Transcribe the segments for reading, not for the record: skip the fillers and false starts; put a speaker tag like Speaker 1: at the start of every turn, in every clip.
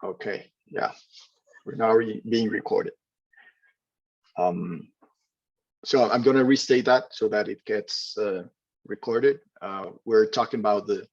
Speaker 1: Okay, yeah, we're now being recorded. So I'm going to restate that so that it gets recorded. We're talking about the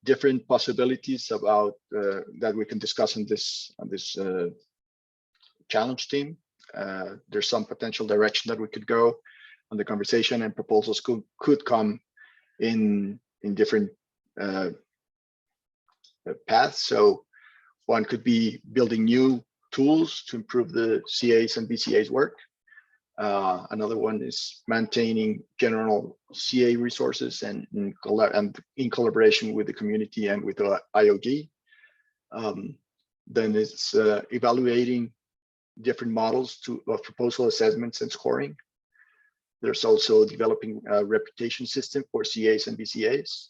Speaker 1: different possibilities about that we can discuss on this challenge team. There's some potential direction that we could go on the conversation, and proposals could come in different paths. So one could be building new tools to improve the CAs and BCA's work. Another one is maintaining general CA resources and in collaboration with the community and with the IOG. Then it's evaluating different models of proposal assessments and scoring. There's also developing a reputation system for CAs and BCAs.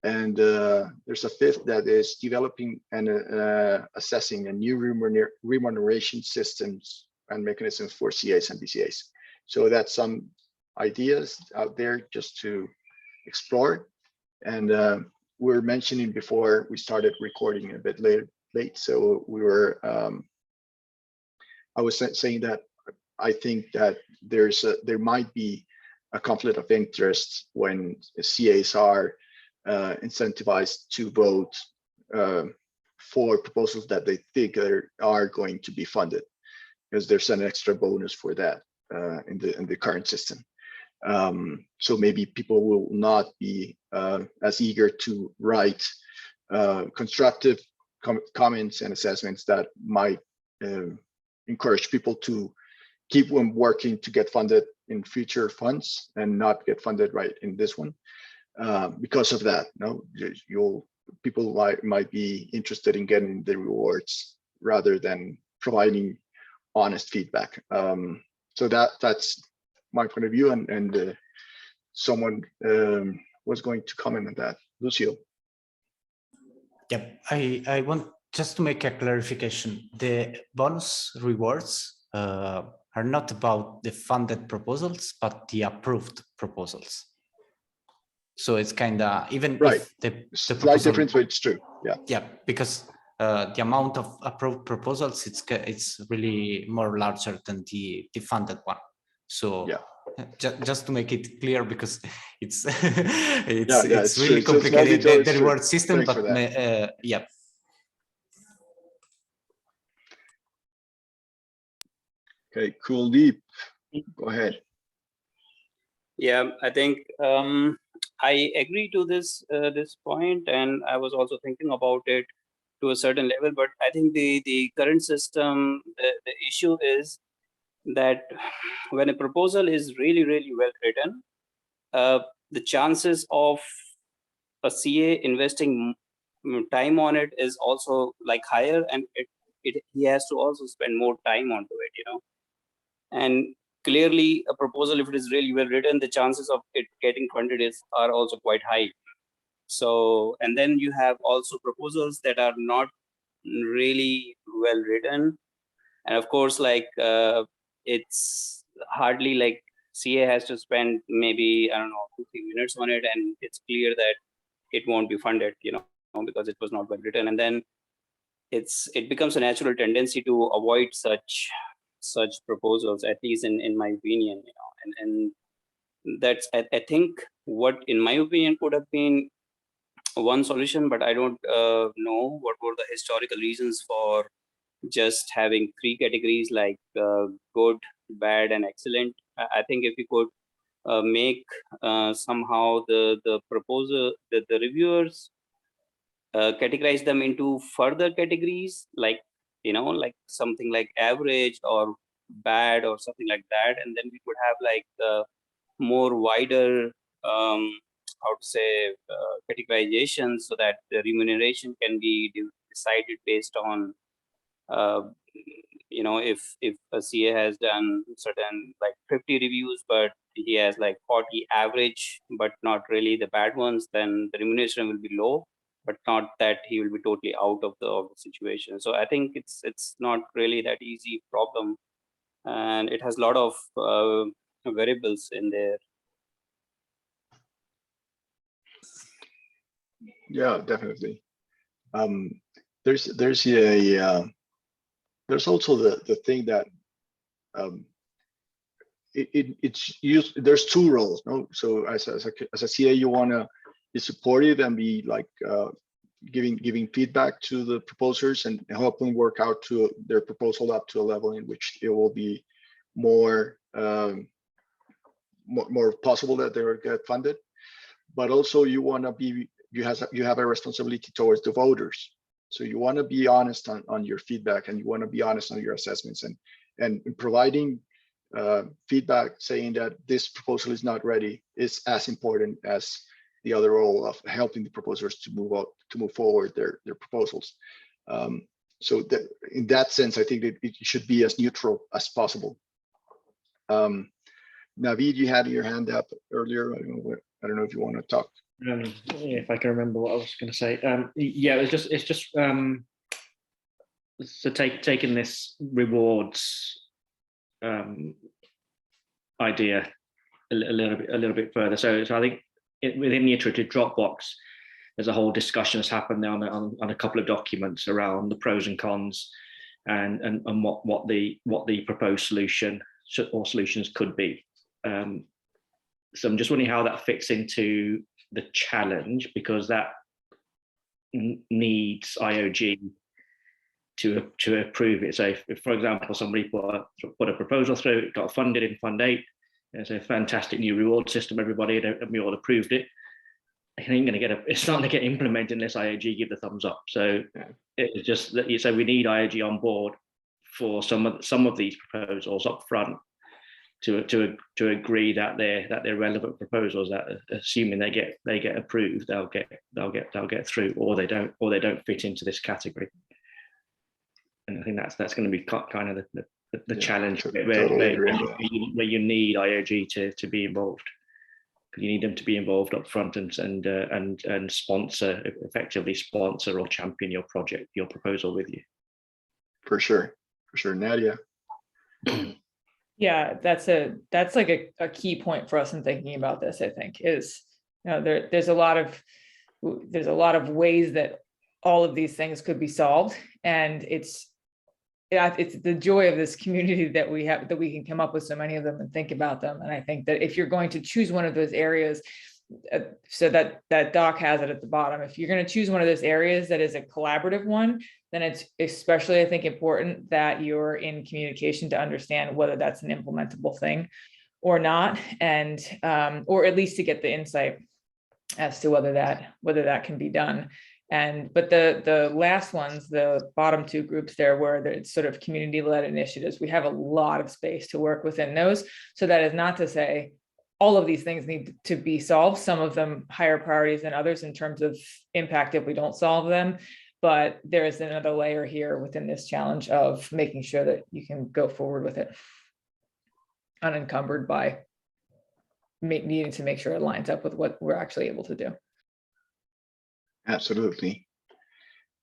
Speaker 1: And there's a fifth that is developing and assessing a new remuneration systems and mechanisms for CAs and BCAs. So that's some ideas out there just to explore. And we were mentioning before we started recording a bit late. So we were, I was saying that I think that there might be a conflict of interest when CAs are incentivized to vote for proposals that they think are going to be funded, because there's an extra bonus for that in the current system. So maybe people will not be as eager to write constructive comments and assessments that might encourage people to keep them working to get funded in future funds and not get funded right in this one. Because of that, people might be interested in getting the rewards rather than providing honest feedback. So that's my point of view, and someone was going to comment on that. Lucio.
Speaker 2: Yeah, I want just to make a clarification. The bonus rewards are not about the funded proposals, but the approved proposals. So it's kind of, even right. If the
Speaker 1: slight difference, but it's true. Yeah.
Speaker 2: Yeah, because the amount of approved proposals, it's really more larger than the funded one. So yeah. Just to make it clear, because it's it's really true. Complicated, so the reward system. Thanks, but yeah.
Speaker 1: Okay, cool. Deep. Go ahead.
Speaker 3: Yeah, I think I agree to this point, and I was also thinking about it to a certain level. But I think the current system, the issue is that when a proposal is really well written, the chances of a CA investing time on it is also like higher, and he has to also spend more time onto it, And clearly, a proposal, if it is really well written, the chances of it getting funded are also quite high. So, and then you have also proposals that are not really well written, and of course, like it's hardly like CA has to spend maybe, I don't know, 2-3 minutes on it, and it's clear that it won't be funded, because it was not well written, and then it becomes a natural tendency to avoid such proposals, at least in my opinion, and that's I think what in my opinion could have been one solution, but I don't know what were the historical reasons for just having 3 categories like good, bad, and excellent. I think if you could make somehow the proposal, the reviewers categorize them into further categories, like like something like average or bad or something like that, and then we could have like more wider how to say categorization, so that the remuneration can be decided based on if a CA has done certain like 50 reviews, but he has like 40 average but not really the bad ones, then the remuneration will be low, but not that he will be totally out of the situation. So I think it's not really that easy problem, and it has a lot of variables in there.
Speaker 1: Yeah, definitely. there's also the thing that it's used. There's two roles, no? So as a CA, you want to be supportive and be like giving feedback to the proposers and help them work out to their proposal up to a level in which it will be more more possible that they will get funded. But also you want to be, you have a responsibility towards the voters. So you want to be honest on your feedback, and you want to be honest on your assessments, and providing feedback saying that this proposal is not ready is as important as the other role of helping the proposers to move forward their proposals. So that, in that sense, I think that it should be as neutral as possible. Navid, you had your hand up earlier. I don't know if you want to talk.
Speaker 4: If I can remember what I was going to say. Yeah, it's just so taking this rewards idea a little bit further. So I think within the iterative Dropbox, there's a whole discussion that's happened now on a couple of documents around the pros and cons, and what the proposed solution or solutions could be. So I'm just wondering how that fits into the challenge, because that needs IOG to approve it. So if, for example, somebody put a proposal through, it got funded in Fund 8, it's a fantastic new reward system, everybody, and we all approved it. It ain't going to get it's not going to get implemented unless IOG give the thumbs up. So it's just that, so we need IOG on board for some of these proposals up front to agree that they're relevant proposals, that assuming they get approved, they'll get through, or they don't fit into this category. And I think that's going to be kind of the challenge where you need IOG to be involved. You need them to be involved up front and sponsor, effectively sponsor or champion your project, your proposal with you. For sure, Nadia.
Speaker 5: Yeah, that's like a key point for us in thinking about this. I think is, there's a lot of ways that all of these things could be solved, and it's the joy of this community that we have, that we can come up with so many of them and think about them. And I think that if you're going to choose one of those areas, so that doc has it at the bottom, if you're going to choose one of those areas that is a collaborative one, then it's especially, I think, important that you're in communication to understand whether that's an implementable thing or not, and or at least to get the insight as to whether that can be done. But the last ones, the bottom two groups there, where it's sort of community-led initiatives, we have a lot of space to work within those. So that is not to say all of these things need to be solved. Some of them higher priorities than others in terms of impact if we don't solve them. But there is another layer here within this challenge of making sure that you can go forward with it unencumbered by needing to make sure it lines up with what we're actually able to do.
Speaker 1: Absolutely.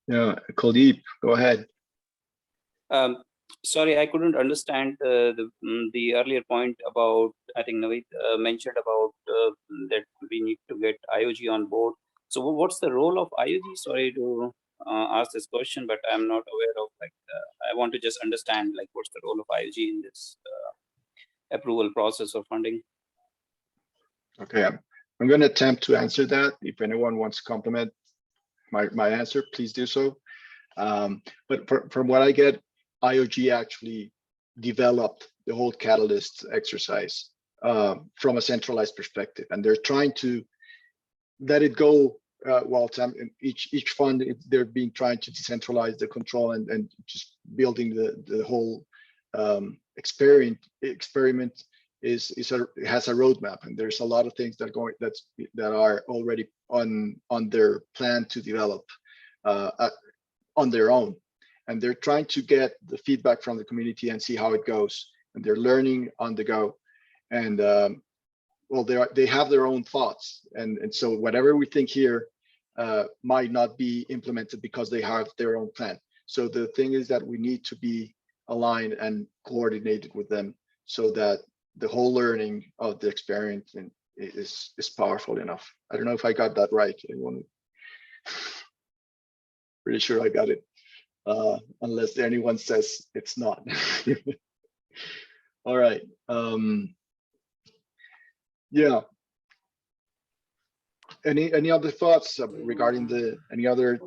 Speaker 1: Yeah, Kuldeep, go ahead.
Speaker 3: Sorry, I couldn't understand the earlier point about, I think Navid mentioned about that we need to get IOG on board. So what's the role of IOG? Sorry to ask this question, but I'm not aware of, I want to just understand what's the role of IOG in this approval process of funding.
Speaker 1: Okay, I'm going to attempt to answer that. If anyone wants to complement my answer, please do so. But from what I get, IOG actually developed the whole Catalyst exercise from a centralized perspective, and they're trying to let it go. While each fund, they're trying to decentralize the control and just building the whole experiment has a roadmap, and there's a lot of things that are already on their plan to develop on their own, and they're trying to get the feedback from the community and see how it goes, and they're learning on the go, and well, they have their own thoughts, and so whatever we think here might not be implemented because they have their own plan. So the thing is that we need to be aligned and coordinated with them so that the whole learning of the experience is powerful enough. I don't know if I got that right. pretty sure I got it, unless anyone says it's not. All right. Yeah. Any other thoughts regarding any other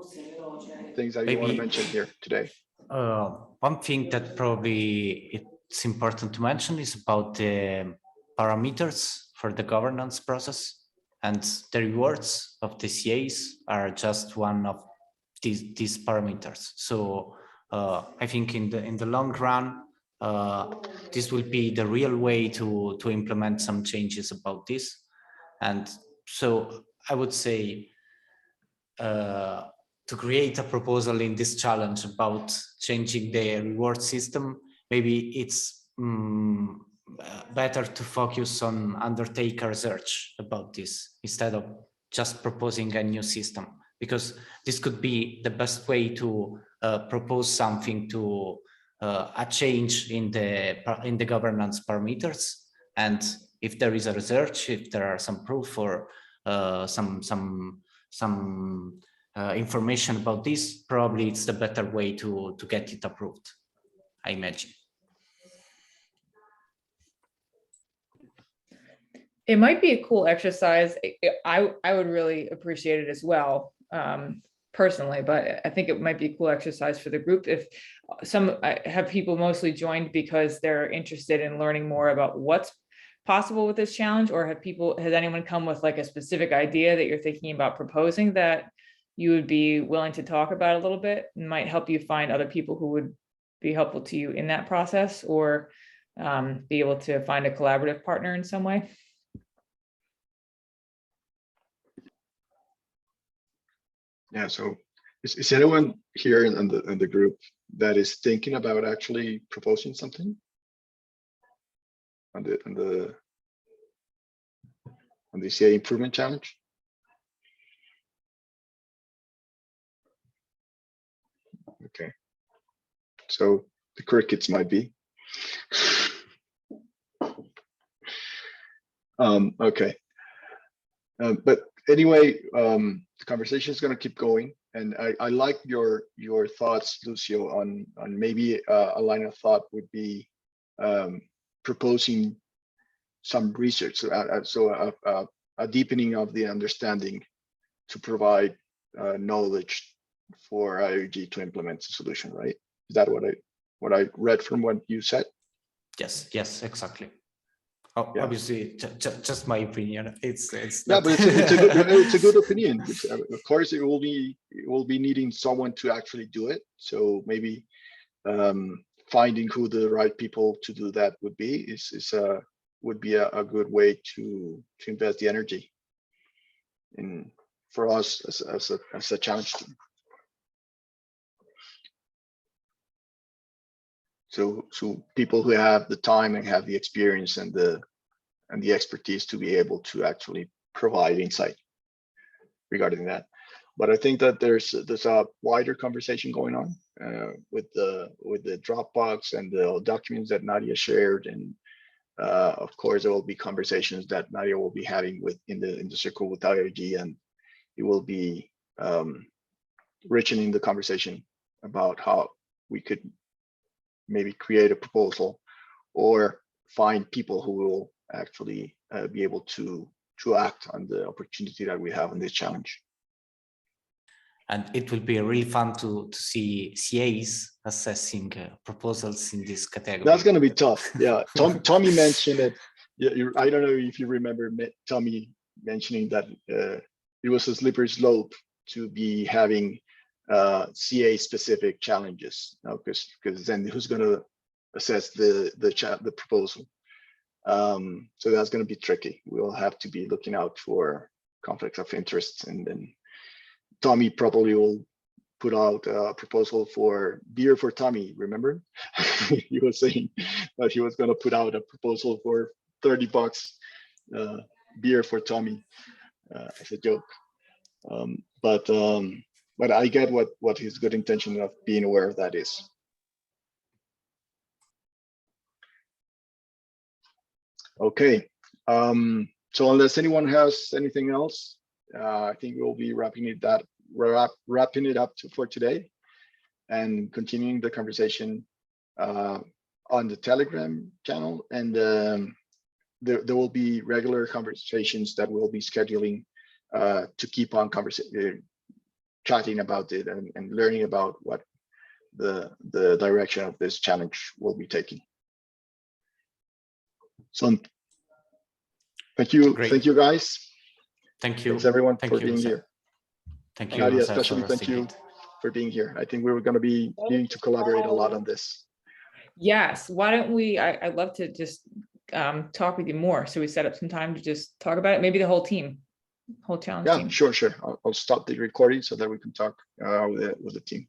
Speaker 1: things that you want to mention here today?
Speaker 2: One thing that probably it's important to mention is about the parameters for the governance process, and the rewards of the CAs are just one of these parameters. So I think in the long run, this will be the real way to implement some changes about this. And so I would say to create a proposal in this challenge about changing the reward system, maybe it's better to focus on undertake research about this instead of just proposing a new system, because this could be the best way to propose something to a change in the governance parameters. And if there is a research, if there are some proof or some information about this, probably it's the better way to get it approved, I imagine.
Speaker 5: It might be a cool exercise. I would really appreciate it as well, personally, but I think it might be a cool exercise for the group. If I have people mostly joined because they're interested in learning more about what's possible with this challenge, or has anyone come with like a specific idea that you're thinking about proposing that you would be willing to talk about a little bit, and might help you find other people who would be helpful to you in that process, or be able to find a collaborative partner in some way?
Speaker 1: Yeah, so is anyone here in the group that is thinking about actually proposing something on the CA improvement challenge? Okay, so the crickets might be. Okay, but anyway, the conversation is going to keep going, and I like your thoughts, Lucio, on maybe a line of thought would be proposing some research, so a deepening of the understanding to provide knowledge for IOG to implement the solution, right? Is that what I read from what you said?
Speaker 2: Yes, exactly. Oh,
Speaker 1: yeah.
Speaker 2: Obviously, just my opinion. It's
Speaker 1: yeah, but it's a good opinion. Of course, it will be needing someone to actually do it. So maybe finding who the right people to do that would be would be a good way to invest the energy in for us as a challenge team. So people who have the time and have the experience and the expertise to be able to actually provide insight regarding that. But I think that there's a wider conversation going on with the Dropbox and the documents that Nadia shared, and of course there will be conversations that Nadia will be having in the circle with IIG, and it will be richening the conversation about how we could maybe create a proposal or find people who will actually be able to act on the opportunity that we have in this challenge.
Speaker 2: And it will be really fun to see CAs assessing proposals in this category.
Speaker 1: That's going to be tough. Yeah, Tommy mentioned it. Yeah, I don't know if you remember Tommy mentioning that it was a slippery slope to be having CA specific challenges, because then who's going to assess the proposal? So that's going to be tricky. We'll have to be looking out for conflicts of interest, and then Tommy probably will put out a proposal for beer for Tommy. Remember, he was saying that he was going to put out a proposal for $30 beer for Tommy as a joke. But I get what his good intention of being aware of that is. Okay, so unless anyone has anything else, I think we'll be wrapping wrapping it up for today and continuing the conversation on the Telegram channel. And there will be regular conversations that we'll be scheduling to keep on chatting about it and learning about what the direction of this challenge will be taking. So thank you.
Speaker 2: Great.
Speaker 1: Thank you guys.
Speaker 2: Thank you.
Speaker 1: Thanks everyone
Speaker 2: Thank
Speaker 1: for
Speaker 2: you,
Speaker 1: being
Speaker 2: Jose.
Speaker 1: here.
Speaker 2: Thank you,
Speaker 1: Nadia,
Speaker 2: Jose, for
Speaker 1: especially thank
Speaker 2: hosting
Speaker 1: you
Speaker 2: it.
Speaker 1: for being here. I think we were going to be needing to collaborate a lot on this.
Speaker 5: Yes, why don't we, I'd love to just talk with you more. So we set up some time to just talk about it, maybe the whole team, whole challenge
Speaker 1: Yeah,
Speaker 5: team.
Speaker 1: sure. I'll stop the recording so that we can talk with the team.